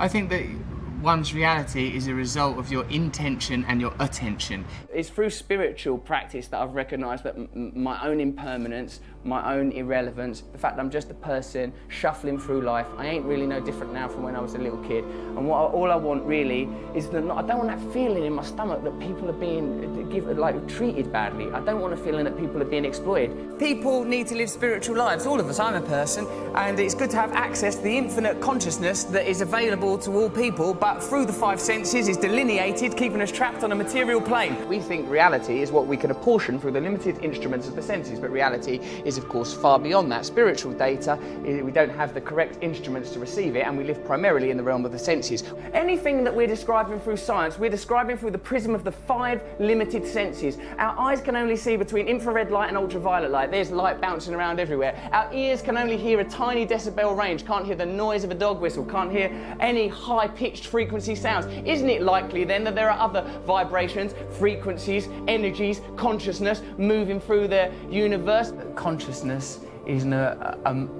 I think that one's reality is a result of your intention and your attention. It's through spiritual practice that I've recognised that my own impermanence, my own irrelevance, the fact that I'm just a person shuffling through life, I ain't really no different now from when I was a little kid. And all I want really is that I don't want that feeling in my stomach that people are being treated badly. I don't want a feeling that people are being exploited. People need to live spiritual lives, all of us. I'm a person, and it's good to have access to the infinite consciousness that is available to all people, but through the five senses is delineated, keeping us trapped on a material plane. We think reality is what we can apportion through the limited instruments of the senses, but reality is of course far beyond that. Spiritual data, we don't have the correct instruments to receive it, and we live primarily in the realm of the senses. Anything that we're describing through science, we're describing through the prism of the five limited senses. Our eyes can only see between infrared light and ultraviolet light. There's light bouncing around everywhere. Our ears can only hear a tiny decibel range, can't hear the noise of a dog whistle, can't hear any high-pitched frequency sounds. Isn't it likely then that there are other vibrations, frequencies, energies, consciousness moving through the universe? Consciousness is an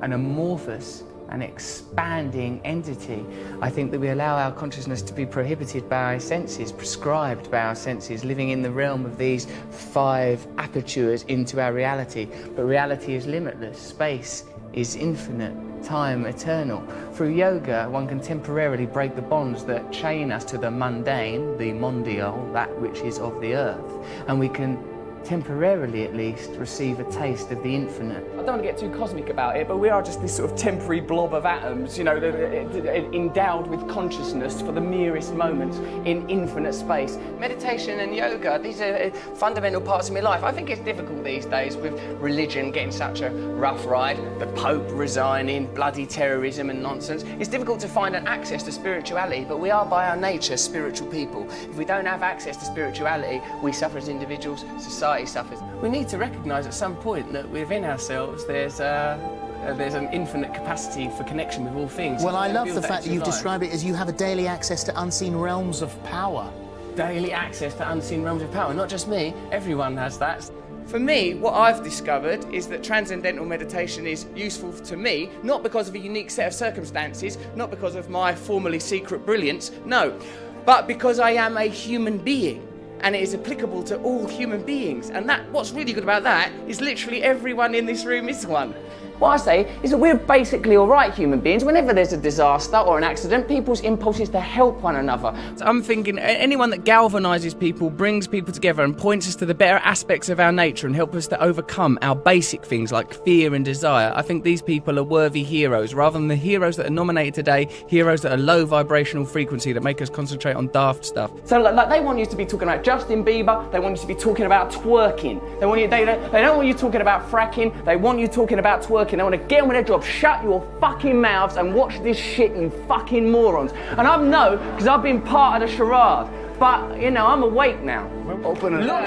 amorphous and expanding entity. I think that we allow our consciousness to be prohibited by our senses, prescribed by our senses, living in the realm of these five apertures into our reality. But reality is limitless, space is infinite, time eternal. Through yoga, one can temporarily break the bonds that chain us to the mundane, the mondial, that which is of the earth, and we can temporarily at least receive a taste of the infinite. I don't want to get too cosmic about it, but we are just this sort of temporary blob of atoms, you know, endowed with consciousness for the merest moments in infinite space. Meditation and yoga, these are fundamental parts of my life. I think it's difficult these days with religion getting such a rough ride, the Pope resigning, bloody terrorism and nonsense. It's difficult to find an access to spirituality, but we are by our nature spiritual people. If we don't have access to spirituality, we suffer as individuals, society suffers. We need to recognise at some point that within ourselves there's an infinite capacity for connection with all things. Well, I love the fact that you describe it as you have a daily access to unseen realms of power. Daily access to unseen realms of power. Not just me, everyone has that. For me, what I've discovered is that transcendental meditation is useful to me, not because of a unique set of circumstances, not because of my formerly secret brilliance, no, but because I am a human being. And it is applicable to all human beings. And what's really good about that is literally everyone in this room is one. What I say is that we're basically all right human beings. Whenever there's a disaster or an accident, people's impulse is to help one another. So I'm thinking anyone that galvanises people, brings people together and points us to the better aspects of our nature and help us to overcome our basic things like fear and desire, I think these people are worthy heroes, rather than the heroes that are nominated today, heroes that are low vibrational frequency that make us concentrate on daft stuff. So like they want you to be talking about Justin Bieber, they want you to be talking about twerking. They don't want you talking about fracking, they want you talking about twerking. They want to get on with their job, shut your fucking mouths and watch this shit, you fucking morons. And I know, because I've been part of the charade. But, you know, I'm awake now. Look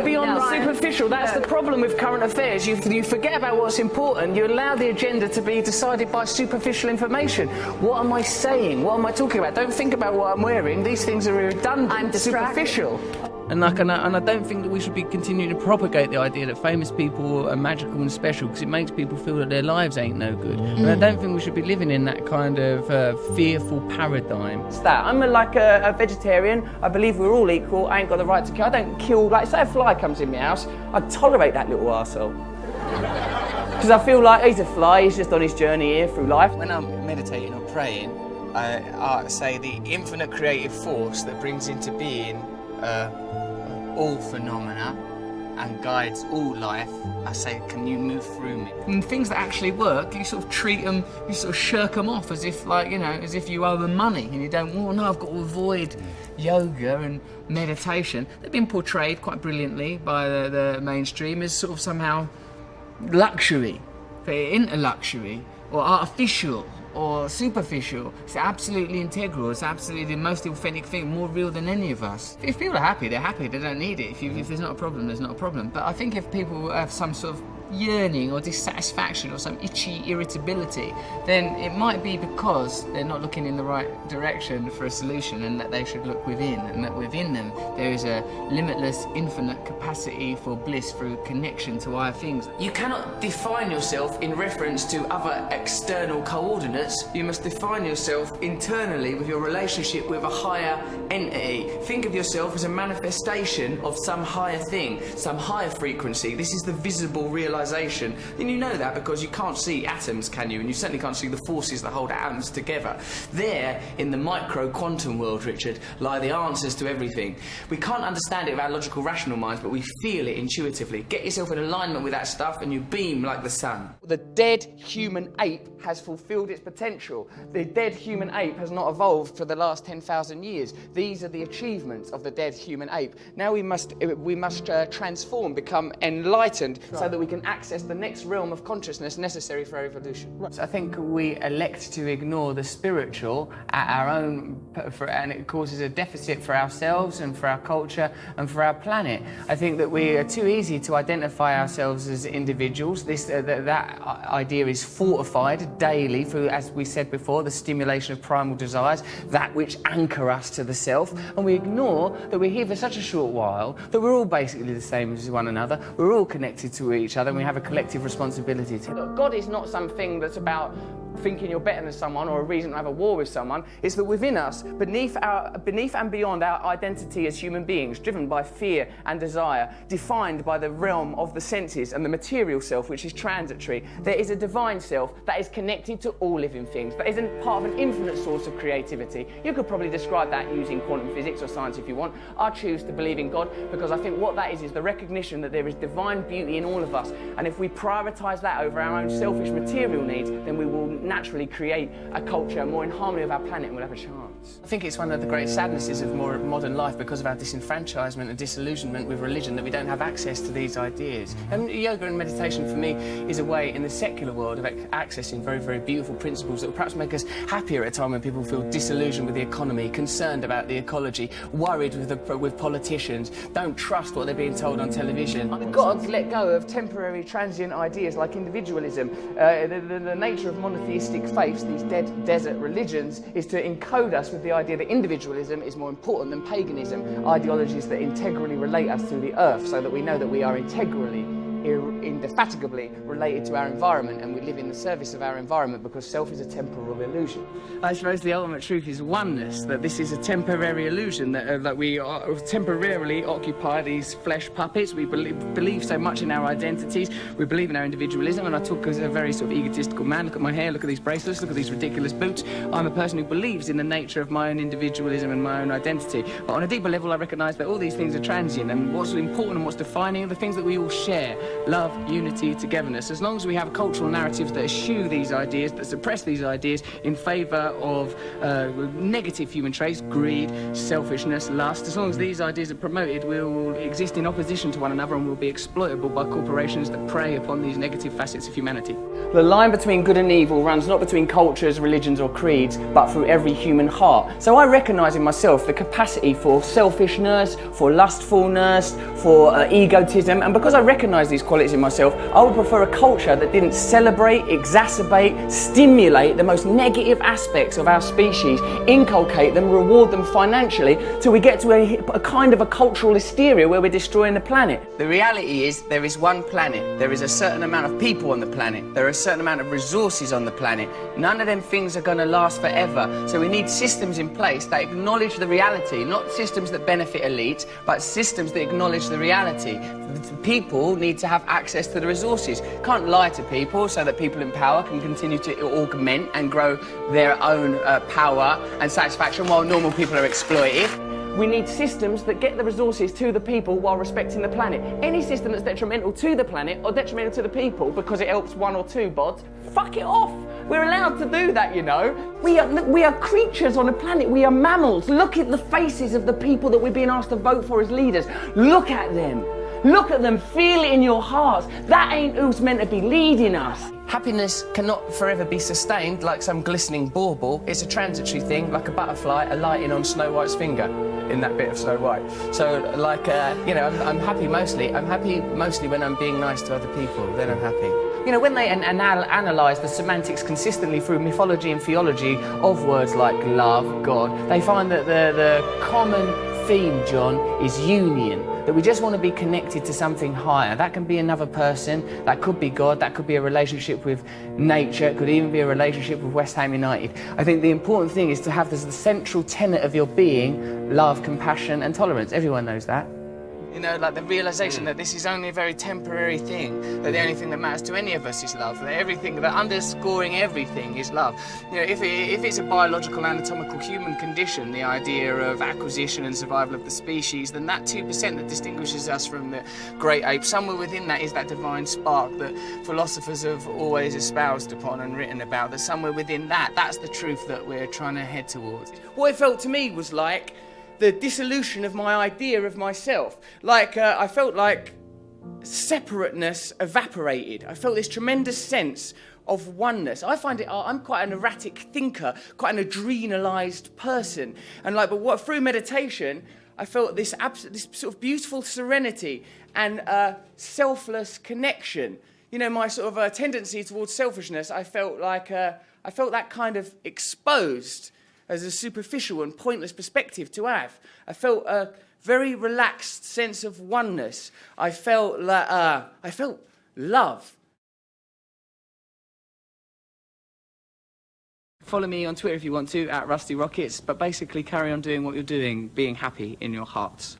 beyond the superficial. That's the problem with current affairs. You forget about what's important. You allow the agenda to be decided by superficial information. What am I saying? What am I talking about? Don't think about what I'm wearing. These things are redundant, superficial. And I don't think that we should be continuing to propagate the idea that famous people are magical and special, because it makes people feel that their lives ain't no good. And I don't think we should be living in that kind of fearful paradigm. It's that. I'm like a vegetarian. I believe we're all equal. I ain't got the right to kill. I don't kill, like say a fly comes in my house, I'd tolerate that little arsehole. Because I feel like he's a fly, he's just on his journey here through life. When I'm meditating or praying, I say the infinite creative force that brings into being all phenomena and guides all life, I say, can you move through me? And things that actually work, you sort of treat them, you sort of shirk them off as if, like, you know, as if you owe them money and you don't, oh no, I've got to avoid yoga and meditation. They've been portrayed quite brilliantly by the mainstream as sort of somehow luxury, into luxury, or artificial, or superficial. It's absolutely integral. It's absolutely the most authentic thing, more real than any of us. If people are happy, they're happy. They don't need it. If there's not a problem, there's not a problem. But I think if people have some sort of yearning or dissatisfaction or some itchy irritability, then it might be because they're not looking in the right direction for a solution, and that they should look within, and that within them there is a limitless, infinite capacity for bliss through connection to higher things. You cannot define yourself in reference to other external coordinates. You must define yourself internally with your relationship with a higher entity. Think of yourself as a manifestation of some higher thing, some higher frequency. This is the visible realization. And you know that because you can't see atoms, can you? And you certainly can't see the forces that hold atoms together. There, in the micro-quantum world, Richard, lie the answers to everything. We can't understand it with our logical, rational minds, but we feel it intuitively. Get yourself in alignment with that stuff and you beam like the sun. The dead human ape has fulfilled its potential. The dead human ape has not evolved for the last 10,000 years. These are the achievements of the dead human ape. Now we must transform, become enlightened, so that we can access the next realm of consciousness necessary for our evolution. Right. So I think we elect to ignore the spiritual at our own, and it causes a deficit for ourselves and for our culture and for our planet. I think that we are too easy to identify ourselves as individuals. That idea is fortified daily through, as we said before, the stimulation of primal desires, that which anchor us to the self, and we ignore that we're here for such a short while, that we're all basically the same as one another, we're all connected to each other, and we have a collective responsibility to. Look, God is not something that's about thinking you're better than someone or a reason to have a war with someone. It's that within us, beneath and beyond our identity as human beings, driven by fear and desire, defined by the realm of the senses and the material self, which is transitory, there is a divine self that is connected to all living things, that is part of an infinite source of creativity. You could probably describe that using quantum physics or science if you want. I choose to believe in God because I think what that is the recognition that there is divine beauty in all of us, and if we prioritise that over our own selfish material needs, then we will naturally create a culture more in harmony with our planet, and we'll have a chance. I think it's one of the great sadnesses of more modern life, because of our disenfranchisement and disillusionment with religion, that we don't have access to these ideas. And yoga and meditation for me is a way in the secular world of accessing very, very beautiful principles that will perhaps make us happier at a time when people feel disillusioned with the economy, concerned about the ecology, worried with politicians, don't trust what they're being told on television. We've got to let go of temporary, transient ideas like individualism. The nature of monotheistic faiths, these dead desert religions, is to encode us with the idea that individualism is more important than paganism, ideologies that integrally relate us to the earth, so that we know that we are integrally, indefatigably related to our environment, and we live in the service of our environment, because self is a temporal illusion. I suppose the ultimate truth is oneness, that this is a temporary illusion, that we are temporarily occupy these flesh puppets. We believe so much in our identities, we believe in our individualism, and I talk as a very sort of egotistical man. Look at my hair, look at these bracelets, look at these ridiculous boots. I'm a person who believes in the nature of my own individualism and my own identity. But on a deeper level, I recognise that all these things are transient, and what's important and what's defining are the things that we all share. Love, unity, togetherness. As long as we have cultural narratives that eschew these ideas, that suppress these ideas in favour of negative human traits, greed, selfishness, lust, as long as these ideas are promoted, we'll exist in opposition to one another, and we'll be exploitable by corporations that prey upon these negative facets of humanity. The line between good and evil runs not between cultures, religions or creeds, but through every human heart. So I recognise in myself the capacity for selfishness, for lustfulness, for egotism, and because I recognise these qualities in myself, I would prefer a culture that didn't celebrate, exacerbate, stimulate the most negative aspects of our species, inculcate them, reward them financially, till we get to a kind of a cultural hysteria where we're destroying the planet. The reality is there is one planet, there is a certain amount of people on the planet, there are a certain amount of resources on the planet. None of them things are going to last forever, so we need systems in place that acknowledge the reality, not systems that benefit elites, but systems that acknowledge the reality. People need to have access to the resources. Can't lie to people so that people in power can continue to augment and grow their own power and satisfaction while normal people are exploited. We need systems that get the resources to the people while respecting the planet. Any system that's detrimental to the planet or detrimental to the people because it helps one or two bods, fuck it off. We're allowed to do that, you know. We are creatures on a planet. We are mammals. Look at the faces of the people that we're being asked to vote for as leaders. Look at them. Look at them, feel it in your hearts. That ain't who's meant to be leading us. Happiness cannot forever be sustained like some glistening bauble. It's a transitory thing, like a butterfly alighting on Snow White's finger in that bit of Snow White. So, like, you know, I'm happy mostly. I'm happy mostly when I'm being nice to other people. Then I'm happy. You know, when they analyse the semantics consistently through mythology and theology of words like love, God, they find that the common theme, John, is union. That we just want to be connected to something higher. That can be another person, that could be God, that could be a relationship with nature, it could even be a relationship with West Ham United. I think the important thing is to have as the central tenet of your being love, compassion and tolerance. Everyone knows that. You know, like the realisation that this is only a very temporary thing, that the only thing that matters to any of us is love, that everything, that underscoring everything is love. You know, if it's a biological, anatomical human condition, the idea of acquisition and survival of the species, then that 2% that distinguishes us from the great apes, somewhere within that is that divine spark that philosophers have always espoused upon and written about, that somewhere within that, that's the truth that we're trying to head towards. What it felt to me was like the dissolution of my idea of myself. Like, I felt like separateness evaporated. I felt this tremendous sense of oneness. I find it, I'm quite an erratic thinker, quite an adrenalised person. And like, but what, through meditation, I felt this sort of beautiful serenity and selfless connection. You know, my sort of tendency towards selfishness, I felt like, I felt that kind of exposed as a superficial and pointless perspective to have. I felt a very relaxed sense of oneness. I felt love. Follow me on Twitter if you want to, @RustyRockets, but basically carry on doing what you're doing, being happy in your hearts.